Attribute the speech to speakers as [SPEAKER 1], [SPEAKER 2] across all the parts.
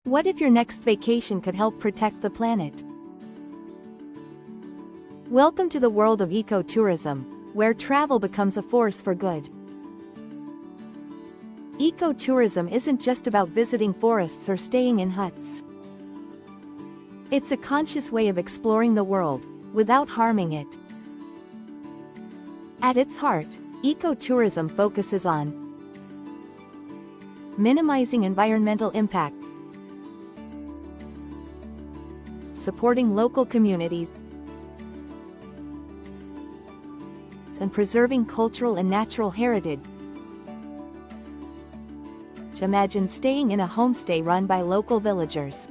[SPEAKER 1] What if your next vacation could help protect the planet? Welcome to the world of ecotourism, where travel becomes a force for good. Ecotourism isn't just about visiting forests or staying in huts. It's a conscious way of exploring the world, without harming it. At its heart, ecotourism focuses on minimizing environmental impact, supporting local communities, and preserving cultural and natural heritage. Imagine staying in a homestay run by local villagers.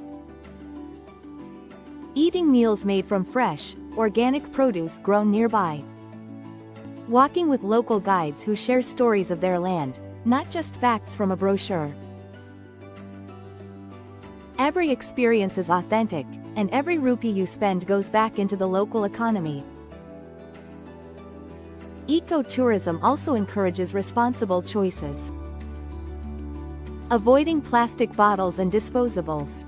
[SPEAKER 1] Eating meals made from fresh, organic produce grown nearby. Walking with local guides who share stories of their land, not just facts from a brochure. Every experience is authentic, and every rupee you spend goes back into the local economy. Ecotourism also encourages responsible choices. Avoiding plastic bottles and disposables.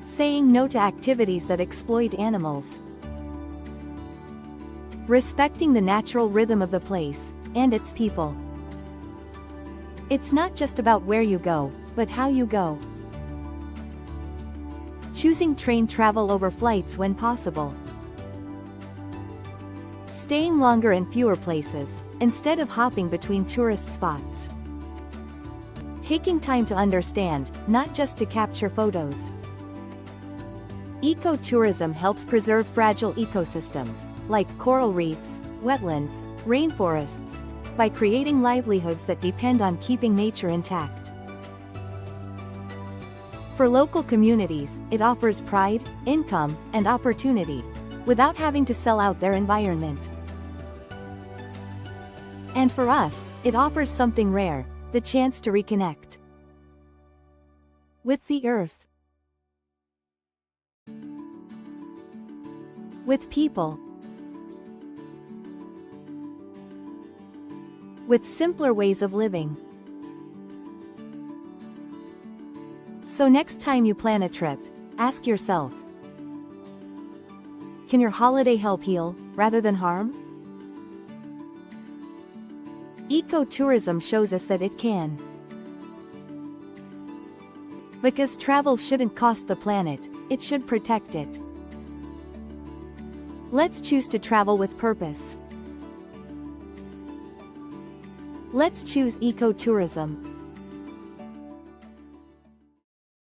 [SPEAKER 1] Saying no to activities that exploit animals. Respecting the natural rhythm of the place, and its people. It's not just about where you go, but how you go. Choosing train travel over flights when possible. Staying longer in fewer places, instead of hopping between tourist spots. Taking time to understand, not just to capture photos. Ecotourism helps preserve fragile ecosystems, like coral reefs, wetlands, rainforests, by creating livelihoods that depend on keeping nature intact. For local communities, it offers pride, income, and opportunity, without having to sell out their environment. And for us, it offers something rare, the chance to reconnect with the earth, with people, with simpler ways of living. So next time you plan a trip, ask yourself, can your holiday help heal, rather than harm? Ecotourism shows us that it can. Because travel shouldn't cost the planet, it should protect it. Let's choose to travel with purpose. Let's choose ecotourism.